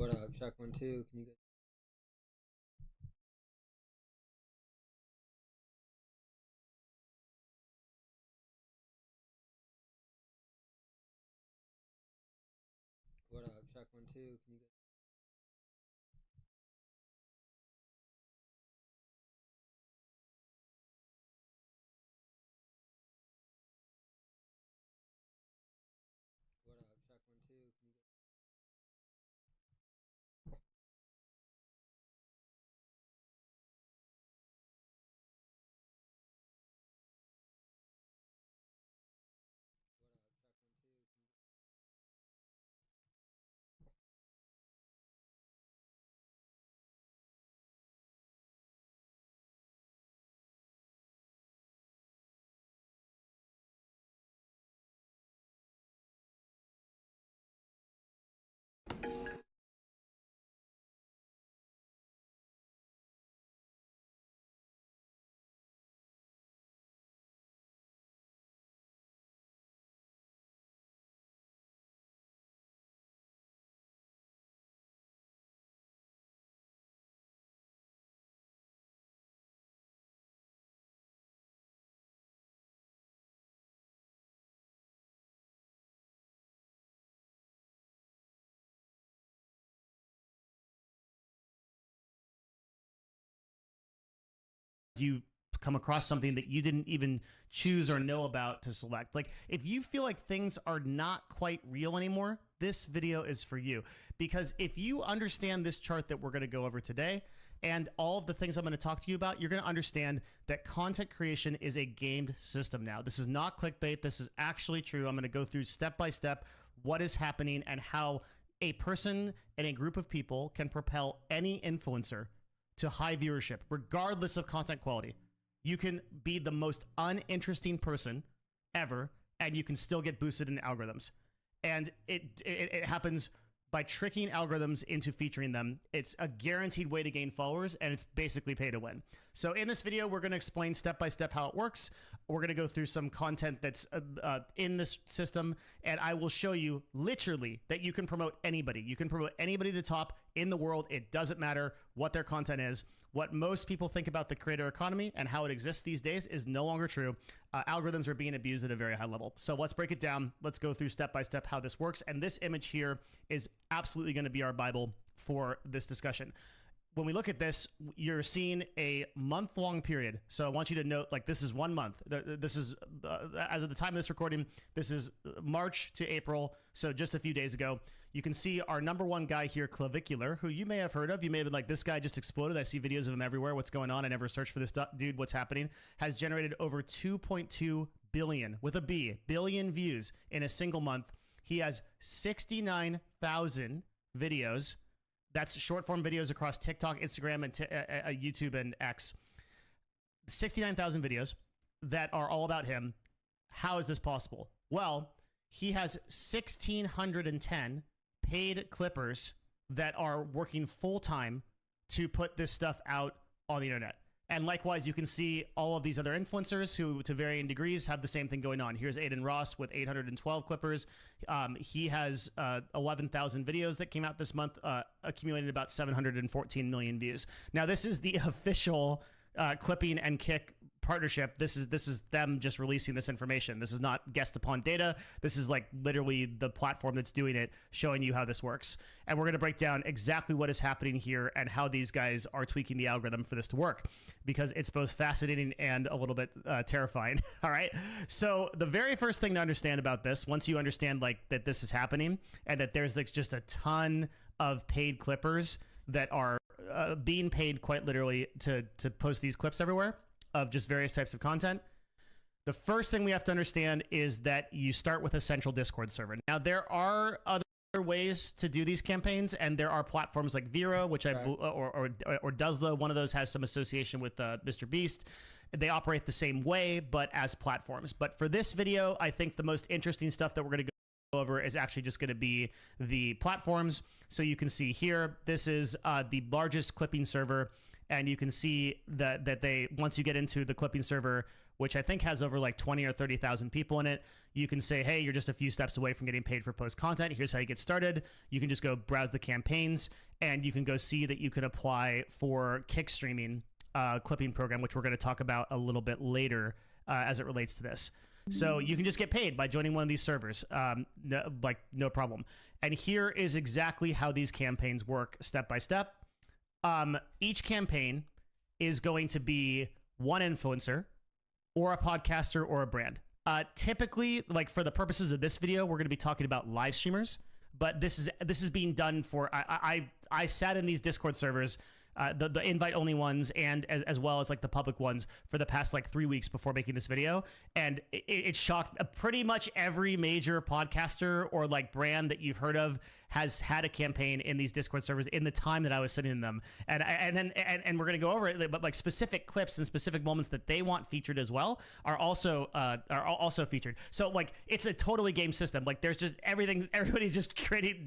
What up? Check 1 2. Can you get? What up? Check 1 2. Can you get? What up? Check 1 2. Can you get? You come across something that you didn't even choose or know about to select. Like, if you feel like things are not quite real anymore, this video is for you. Because if you understand this chart that we're going to go over today and all of the things I'm going to talk to you about, you're going to understand that content creation is a gamed system now. This is not clickbait. This is actually true. I'm going to go through step by step what is happening and how a person and a group of people can propel any influencer to high viewership, regardless of content quality. You can be the most uninteresting person ever, and you can still get boosted in algorithms. And it happens by tricking algorithms into featuring them. It's a guaranteed way to gain followers, and it's basically pay to win. So in this video, we're going to explain step by step how it works. We're going to go through some content that's in this system, and I will show you literally that you can promote anybody. You can promote anybody to the top in the world. It doesn't matter what their content is. What most people think about the creator economy and how it exists these days is no longer true. Algorithms are being abused at a very high level. So let's break it down. Let's go through step by step how this works. And this image here is absolutely going to be our Bible for this discussion. When we look at this, you're seeing a month-long period. So I want you to note, like, this is 1 month. This is, as of the time of this recording, this is March to April. So just a few days ago. You can see our number one guy here, Clavicular, who you may have heard of. You may have been like, this guy just exploded. I see videos of him everywhere. What's going on? I never searched for this dude. What's happening? Has generated over 2.2 billion, with a B, billion views in a single month. He has 69,000 videos. That's short form videos across TikTok, Instagram, and YouTube and X. 69,000 videos that are all about him. How is this possible? Well, he has 1,610 paid clippers that are working full time to put this stuff out on the internet. And likewise, you can see all of these other influencers who, to varying degrees, have the same thing going on. Here's Aiden Ross with 812 clippers. He has 11,000 videos that came out this month, accumulated about 714 million views. Now, this is the official Clipping and Kick partnership. This is them just releasing this information. This is not guessed upon data. This is like literally the platform that's doing it, showing you how this works. And we're going to break down exactly what is happening here and how these guys are tweaking the algorithm for this to work, because it's both fascinating and a little bit terrifying. All right. So the very first thing to understand about this, once you understand like that this is happening and that there's like just a ton of paid clippers that are being paid quite literally to post these clips everywhere of just various types of content. The first thing we have to understand is that you start with a central Discord server. Now, there are other ways to do these campaigns, and there are platforms like Vero, which or Duzla. One of those has some association with Mr. Beast. They operate the same way, but as platforms. But for this video, I think the most interesting stuff that we're going to go over is actually just going to be the platforms. So you can see here, this is the largest clipping server. and you can see that they, once you get into the clipping server, which I think has over like 20 or 30,000 people in it, you can say, hey, you're just a few steps away from getting paid for post content. Here's how you get started. You can just go browse the campaigns, and you can go see that you can apply for Kick Streaming clipping program, which we're going to talk about a little bit later as it relates to this. So you can just get paid by joining one of these servers, no problem. And here is exactly how these campaigns work step by step. Each campaign is going to be one influencer or a podcaster or a brand. Typically, like for the purposes of this video, we're going to be talking about live streamers, but this is being done for, I sat in these Discord servers, the invite only ones, and as well as like the public ones for the past like 3 weeks before making this video. And it shocked pretty much every major podcaster or like brand that you've heard of has had a campaign in these Discord servers in the time that I was sitting in them. And we're going to go over it, but like specific clips and specific moments that they want featured as well are also featured. So like it's a totally game system. Like there's just everybody's just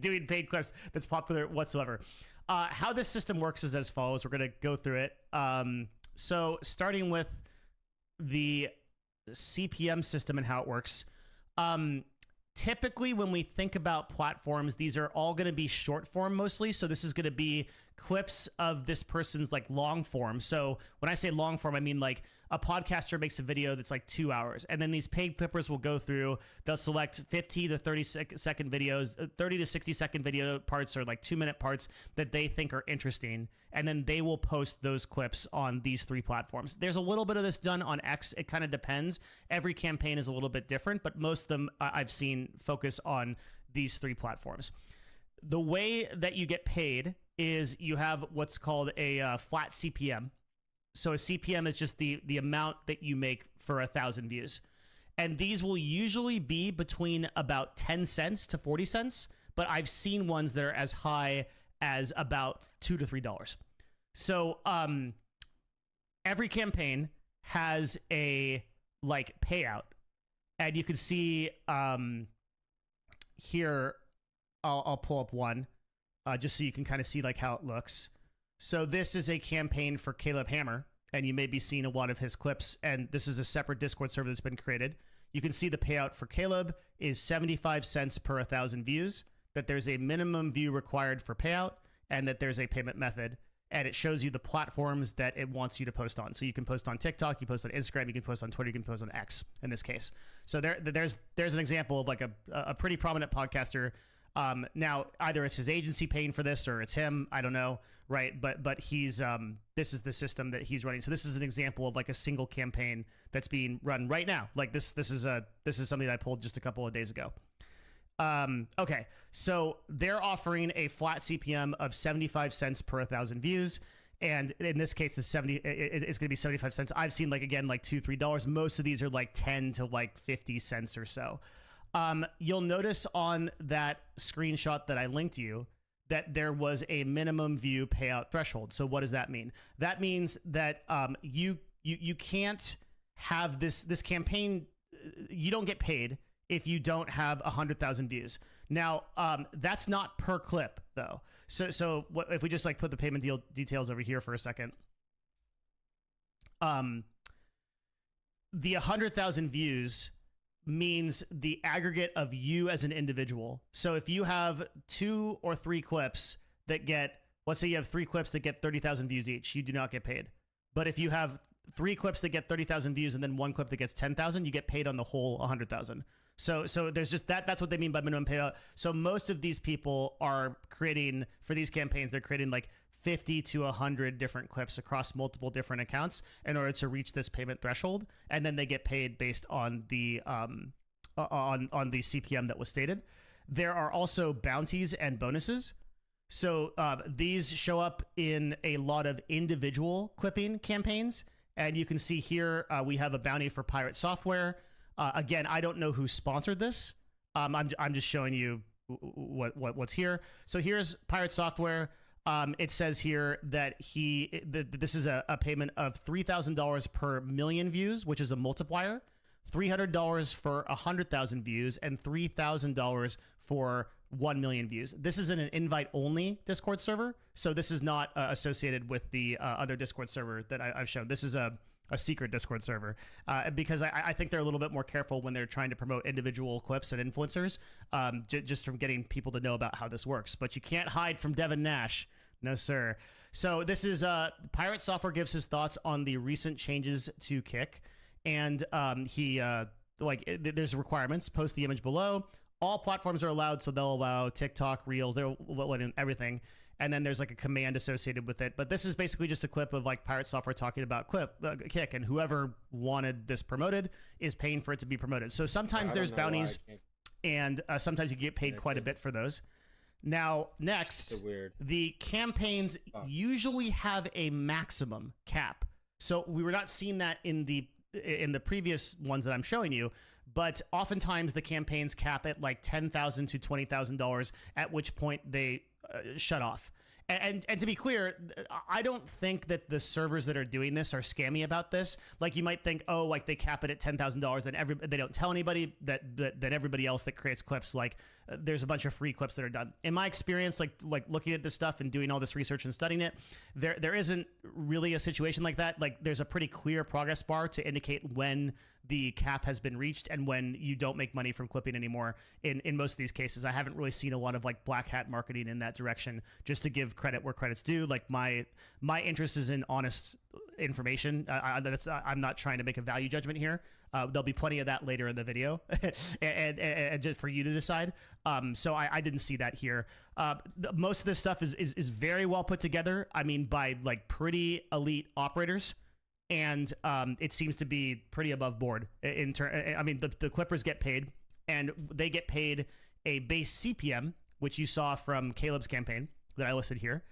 doing paid clips that's popular whatsoever. How this system works is as follows. We're going to go through it. So starting with the CPM system and how it works. Typically, when we think about platforms, these are all going to be short form mostly. So this is going to be clips of this person's like long form. So when I say long form, I mean like a podcaster makes a video that's like 2 hours, and then these paid clippers will go through, they'll select 50 to 30 second videos, 30 to 60 second video parts, or like 2-minute parts that they think are interesting. And then they will post those clips on these 3 platforms. There's a little bit of this done on X. It kind of depends. Every campaign is a little bit different, but most of them I've seen focus on these 3 platforms. The way that you get paid is you have what's called a flat CPM. So a CPM is just the amount that you make for 1,000 views. And these will usually be between about 10 cents to 40 cents, but I've seen ones that are as high as about $2 to $3. So every campaign has a like payout, and you can see here, I'll pull up one just so you can kind of see like how it looks. So this is a campaign for Caleb Hammer, and you may be seeing a lot of his clips, and this is a separate Discord server that's been created. You can see the payout for Caleb is 75 cents per 1,000 views, that there's a minimum view required for payout, and that there's a payment method, and it shows you the platforms that it wants you to post on. So you can post on TikTok, you post on Instagram, you can post on Twitter, you can post on X in this case. So there's an example of like a pretty prominent podcaster. Now either it's his agency paying for this or it's him, I don't know, right? But he's this is the system that he's running. So this is an example of like a single campaign that's being run right now. Like this is something that I pulled just a couple of days ago. Okay, so they're offering a flat CPM of 75 cents per 1,000 views. And in this case, it's going to be 75 cents. I've seen like, again, like $2, $3. Most of these are like 10 to like 50 cents or so. You'll notice on that screenshot that I linked you that there was a minimum view payout threshold. So what does that mean? That means that you can't have this campaign. You don't get paid if you don't have 100,000 views. Now, that's not per clip though. So what if we just like put the payment details over here for a second? The 100,000 views means the aggregate of you as an individual. So if you have 2 or 3 clips that get, let's say you have 3 clips that get 30,000 views each, you do not get paid. But if you have 3 clips that get 30,000 views and then 1 clip that gets 10,000, you get paid on the whole 100,000. So there's just that's what they mean by minimum payout. So most of these people are creating, for these campaigns, they're creating like 50 to 100 different clips across multiple different accounts in order to reach this payment threshold, and then they get paid based on the on the CPM that was stated. There are also bounties and bonuses. So these show up in a lot of individual clipping campaigns, and you can see here we have a bounty for Pirate Software. Again, I don't know who sponsored this. I'm just showing you what's here. So here's Pirate Software. It says here that this is a payment of $3,000 per million views, which is a multiplier, $300 for 100,000 views, and $3,000 for 1 million views. This is in an invite-only Discord server, so this is not associated with the other Discord server that I've shown. This is a secret Discord server because I think they're a little bit more careful when they're trying to promote individual clips and influencers, just from getting people to know about how this works. But you can't hide from Devin Nash. No, sir. So this is Pirate Software gives his thoughts on the recent changes to Kick. And there's requirements. Post the image below. All platforms are allowed, so they'll allow TikTok, Reels, they'll let in everything. And then there's like a command associated with it. But this is basically just a clip of like Pirate Software talking about Kick, and whoever wanted this promoted is paying for it to be promoted. So sometimes there's bounties, and sometimes you get paid quite a bit for those. Now, next, the campaigns usually have a maximum cap. So we were not seeing that in the previous ones that I'm showing you, but oftentimes the campaigns cap at like $10,000 to $20,000, at which point they shut off. And to be clear, I don't think that the servers that are doing this are scammy about this. Like you might think, oh, like they cap it at $10,000, then they don't tell anybody that everybody else that creates clips, like there's a bunch of free clips that are done. In my experience, like looking at this stuff and doing all this research and studying it, there isn't really a situation like that. Like there's a pretty clear progress bar to indicate when the cap has been reached and when you don't make money from clipping anymore in most of these cases. I haven't really seen a lot of like black hat marketing in that direction, just to give credit where credit's due. Like my interest is in honest information. I'm not trying to make a value judgment here. There'll be plenty of that later in the video and just for you to decide. So I didn't see that here. Most of this stuff is very well put together. I mean, by like pretty elite operators. And it seems to be pretty above board. I mean, the Clippers get paid, and they get paid a base CPM, which you saw from Caleb's campaign that I listed here.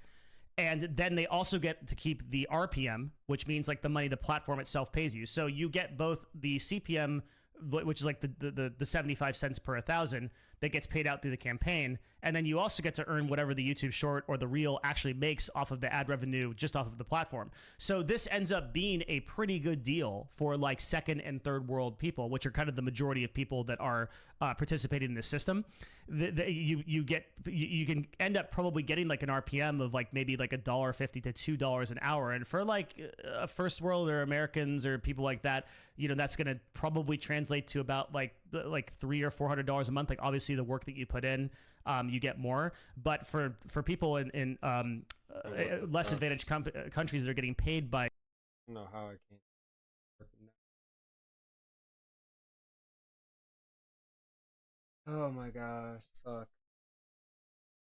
And then they also get to keep the RPM, which means like the money the platform itself pays you. So you get both the CPM, which is like the 75 cents per 1,000 that gets paid out through the campaign. And then you also get to earn whatever the YouTube short or the reel actually makes off of the ad revenue just off of the platform. So this ends up being a pretty good deal for like second and third world people, which are kind of the majority of people that are participating in this system. You can end up probably getting like an RPM of like maybe like $1.50 to $2 an hour. And for like first world or Americans or people like that, you know, that's going to probably translate to about like $300 or $400 a month. Like obviously the work that you put in, you get more. But for people in less advantaged countries that are getting paid by, I don't know how I can't. Oh my gosh, fuck.